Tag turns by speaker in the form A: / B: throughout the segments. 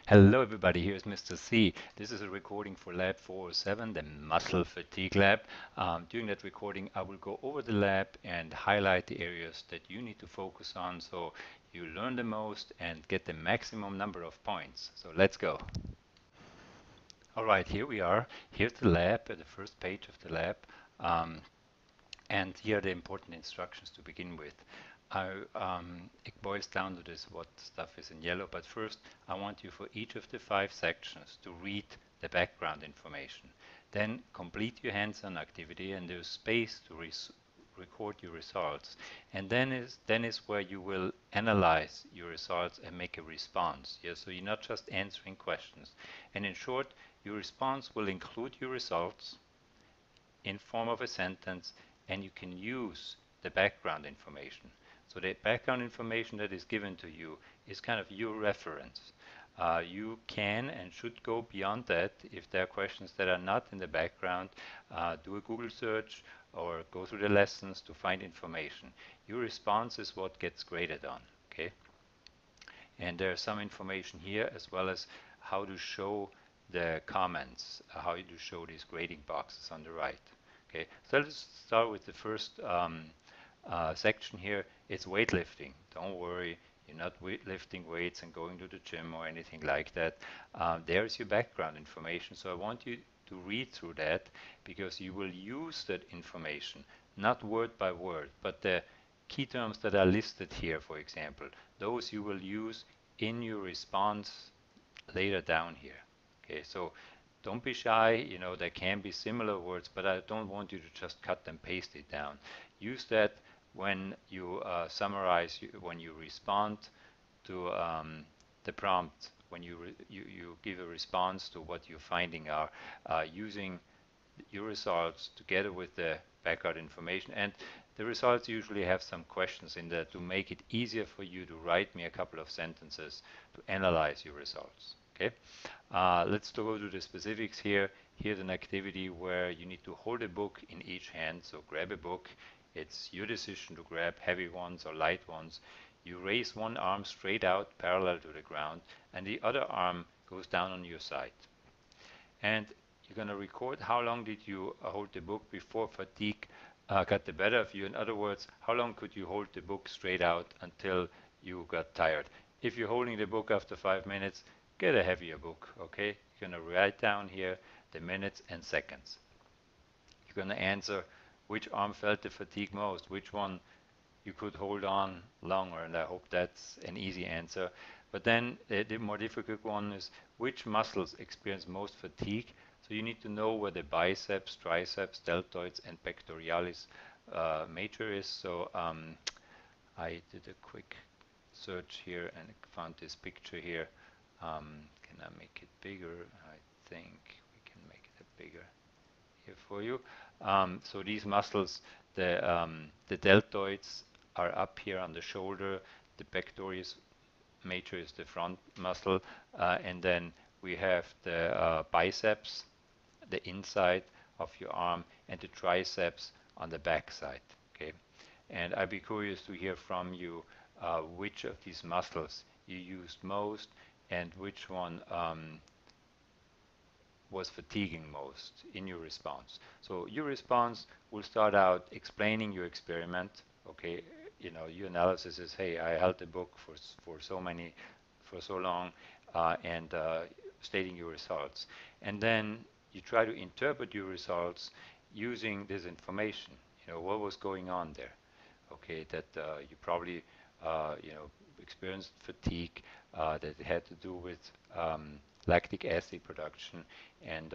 A: Hello everybody, here's Mr. C. This is a recording for Lab 407, the Muscle Fatigue Lab. During that recording I will go over the lab and highlight the areas that you need to focus on so you learn the most and get the maximum number of points. So let's go. Alright, here we are. Here's the lab, the first page of the lab. Um, And here are the important instructions to begin with. It boils down to this, what stuff is in yellow, but first I want you for each of the 5 sections to read the background information. Then complete your hands-on activity and there's space to record your results. And then is where you will analyze your results and make a response. Yeah, so you're not just answering questions. And in short, your response will include your results in form of a sentence, and you can use the background information. So the background information that is given to you is kind of your reference. You can and should go beyond that if there are questions that are not in the background. Do a Google search or go through the lessons to find information. Your response is what gets graded on. Okay, and there's some information here as well as how to show the comments, how to show these grading boxes on the right. Okay, so let's start with the first section here. It's weightlifting. Don't worry, you're not lifting weights and going to the gym or anything like that. There's your background information, so I want you to read through that because you will use that information, not word by word, but the key terms that are listed here, for example, those you will use in your response later down here. Okay, so don't be shy, there can be similar words, but I don't want you to just cut and paste it down. Use that when you summarize, when you respond to the prompt, when you give a response to what you're finding are using your results together with the background information. And the results usually have some questions in there to make it easier for you to write me a couple of sentences to analyze your results. Okay, let's go to the specifics here. Here's an activity where you need to hold a book in each hand. So grab a book. It's your decision to grab heavy ones or light ones. You raise one arm straight out parallel to the ground and the other arm goes down on your side. And you're going to record how long did you hold the book before fatigue got the better of you. In other words, how long could you hold the book straight out until you got tired? If you're holding the book after 5 minutes, get a heavier book, okay? You're going to write down here the minutes and seconds. You're going to answer which arm felt the fatigue most, which one you could hold on longer, and I hope that's an easy answer. But then the more difficult one is which muscles experience most fatigue. So you need to know where the biceps, triceps, deltoids, and pectoralis major is. So I did a quick search here and found this picture here. Can I make it bigger? I think we can make it bigger here for you. So these muscles, the deltoids are up here on the shoulder, the pectoralis major is the front muscle, and then we have the biceps, the inside of your arm, and the triceps on the back side. Okay, and I'd be curious to hear from you which of these muscles you used most and which one was fatiguing most in your response. So your response will start out explaining your experiment. Okay, your analysis is, hey, I held the book for so long, and stating your results. And then you try to interpret your results using this information. What was going on there? Okay, that you probably experienced fatigue that had to do with lactic acid production, and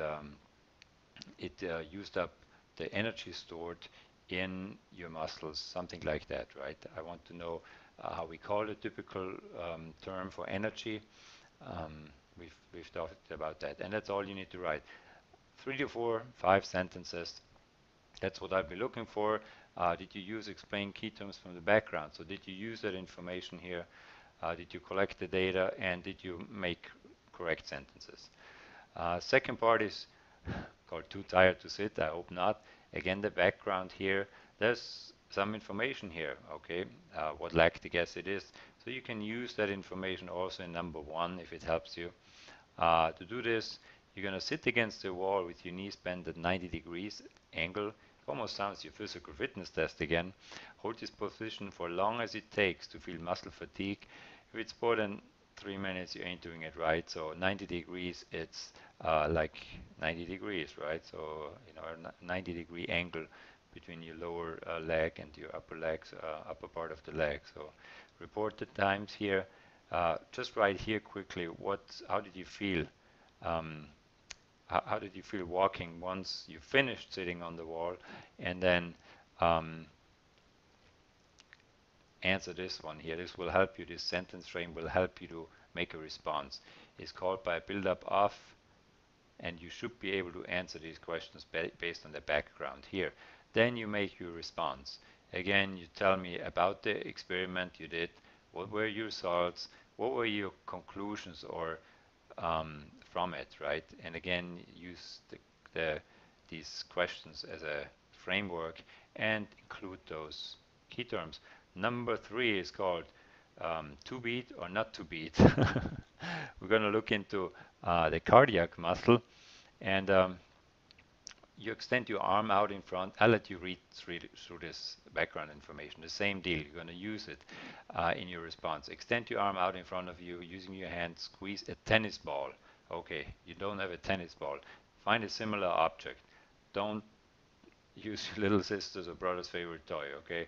A: it used up the energy stored in your muscles, something like that, right? I want to know how we call a typical term for energy. We've talked about that, and that's all you need to write. 3 to 4, 5 sentences. That's what I'd be looking for. Did you use explain key terms from the background? So did you use that information here? Did you collect the data, and did you make correct sentences? Second part is called too tired to sit. I hope not. Again, the background here. There's some information here. Okay, what lactic acid is. So you can use that information also in number 1 if it helps you. To do this, you're going to sit against the wall with your knees bent at 90 degrees angle. Almost sounds your physical fitness test again. Hold this position for as long as it takes to feel muscle fatigue. If it's more than 3 minutes, you ain't doing it right. So 90 degrees, it's like 90 degrees, right? So, you know, a 90-degree angle between your lower leg and your upper legs, upper part of the leg. So report the times here. Just right here quickly, how did you feel? Um, how did you feel walking once you finished sitting on the wall? And then um, answer this one here. This will help you. This sentence frame will help you to make a response. It's called by a build-up of, and you should be able to answer these questions based on the background here. Then you make your response. Again, you tell me about the experiment you did. What were your results? What were your conclusions or from it, right? And again, use the these questions as a framework and include those key terms. Number 3 is called to beat or not to beat. We're going to look into the cardiac muscle, and you extend your arm out in front. I'll let you read through this background information. The same deal. You're going to use it in your response. Extend your arm out in front of you using your hand. Squeeze a tennis ball. Okay, you don't have a tennis ball. Find a similar object. Don't use your little sister's or brother's favorite toy, okay?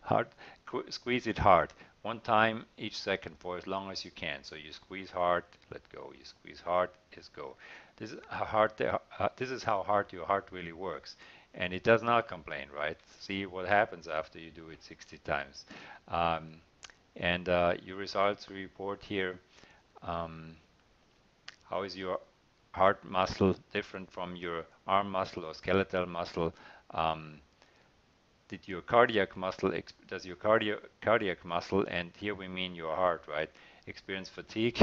A: hard, squeeze it hard. One time each second for as long as you can. So you squeeze hard, let go. You squeeze hard, let go. This is how hard your heart really works. And it does not complain, right? See what happens after you do it 60 times. Um, and your results report here. Um, how is your heart muscle different from your arm muscle or skeletal muscle? Um, did your cardiac muscle, does your cardiac muscle, and here we mean your heart, right, experience fatigue?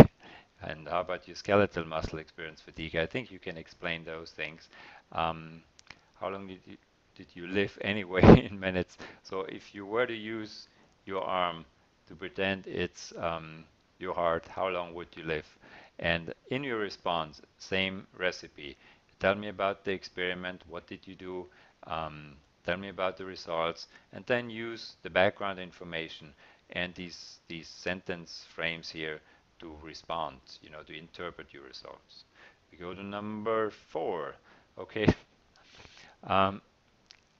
A: And how about your skeletal muscle experience fatigue? I think you can explain those things. Um, how long did you live anyway in minutes? So if you were to use your arm to pretend it's your heart, how long would you live? And in your response, same recipe. Tell me about the experiment. What did you do? Um, Tell me about the results, and then use the background information and these sentence frames here to respond, you know, to interpret your results. We go to number 4. Okay. Um,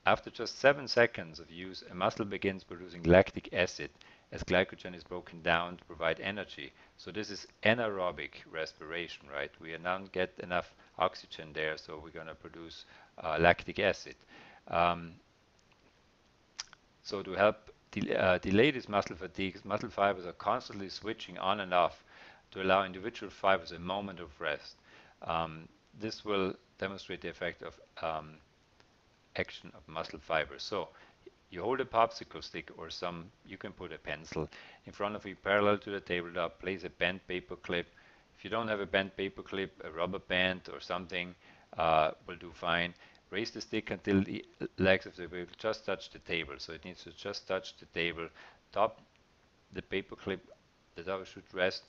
A: After just 7 seconds of use, a muscle begins producing lactic acid as glycogen is broken down to provide energy. So this is anaerobic respiration, right? We don't get enough oxygen there, so we're going to produce lactic acid. Um, so to help delay this muscle fatigue, muscle fibers are constantly switching on and off to allow individual fibers a moment of rest. This will demonstrate the effect of action of muscle fibers. So you hold a popsicle stick or you can put a pencil in front of you parallel to the tabletop, place a bent paper clip. If you don't have a bent paper clip, a rubber band or something will do fine. Raise the stick until the legs of the wheel just touch the table. So it needs to just touch the table. Top the paper clip, the top should rest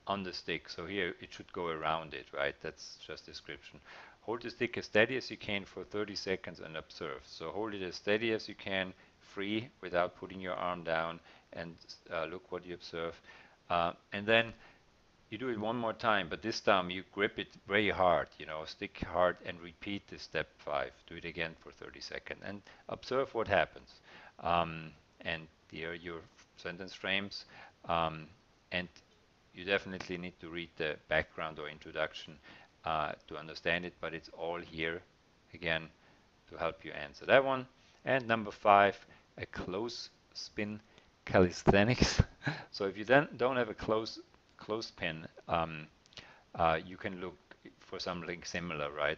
A: on the stick. So here it should go around it, right? That's just description. Hold the stick as steady as you can for 30 seconds and observe. So hold it as steady as you can, free, without putting your arm down, and look what you observe. And then you do it one more time, but this time you grip it very hard, you know, stick hard and repeat this step 5. Do it again for 30 seconds and observe what happens. And here are your sentence frames. And you definitely need to read the background or introduction to understand it, but it's all here again to help you answer that one. And number 5, a close spin calisthenics. So if you then don't have a clothespin, you can look for something similar, right?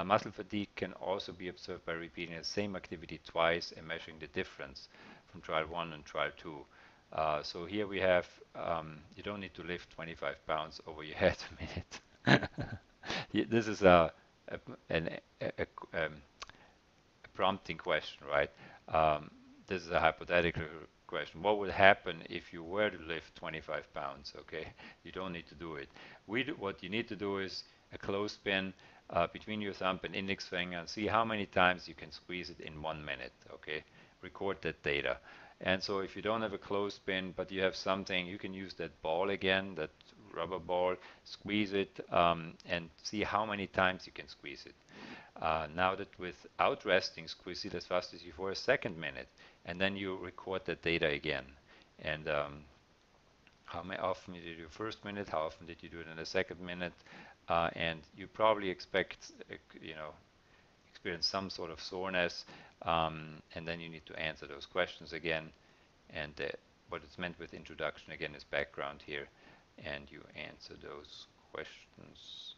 A: Muscle fatigue can also be observed by repeating the same activity twice and measuring the difference from trial 1 and trial 2. So here we have, you don't need to lift 25 pounds over your head a minute. This is an, a, a prompting question, right? This is a hypothetical question. What would happen if you were to lift 25 pounds? Okay, you don't need to do it. What you need to do is a close spin between your thumb and index finger and see how many times you can squeeze it in 1 minute. Okay, record that data. And so if you don't have a close spin, but you have something, you can use that ball again, that rubber ball, squeeze it, and see how many times you can squeeze it. Now that without resting, squeeze it as fast as you for a second minute, and then you record that data again. And how often did you do first minute? How often did you do it in the second minute? And you probably expect, experience some sort of soreness, and then you need to answer those questions again. And what it's meant with introduction again is background here, and you answer those questions.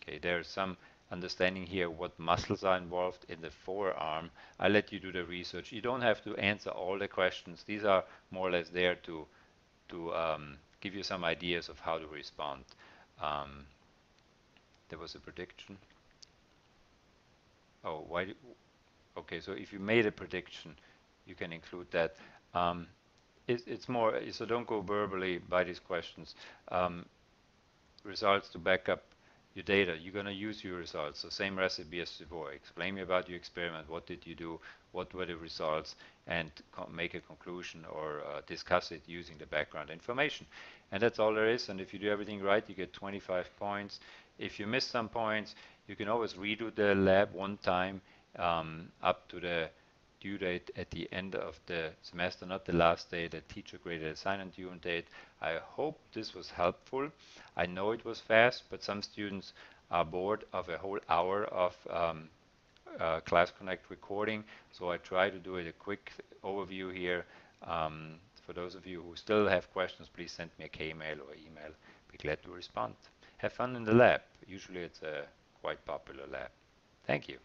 A: Okay, there's some understanding here what muscles are involved in the forearm. I'll let you do the research. You don't have to answer all the questions. These are more or less there to give you some ideas of how to respond. There was a prediction. Oh, why? Okay, so if you made a prediction, you can include that. It's more, so don't go verbally by these questions. Results to back up your data. You're going to use your results. So same recipe as before. Explain me about your experiment. What did you do? What were the results? And make a conclusion or discuss it using the background information. And that's all there is. And if you do everything right, you get 25 points. If you miss some points, you can always redo the lab one time up to the due date at the end of the semester, not the last day, the teacher graded assignment due date. I hope this was helpful. I know it was fast, but some students are bored of a whole hour of Class Connect recording, so I try to do it a quick overview here. For those of you who still have questions, please send me a K-mail or email. Be glad to respond. Have fun in the lab. Usually it's a quite popular lab. Thank you.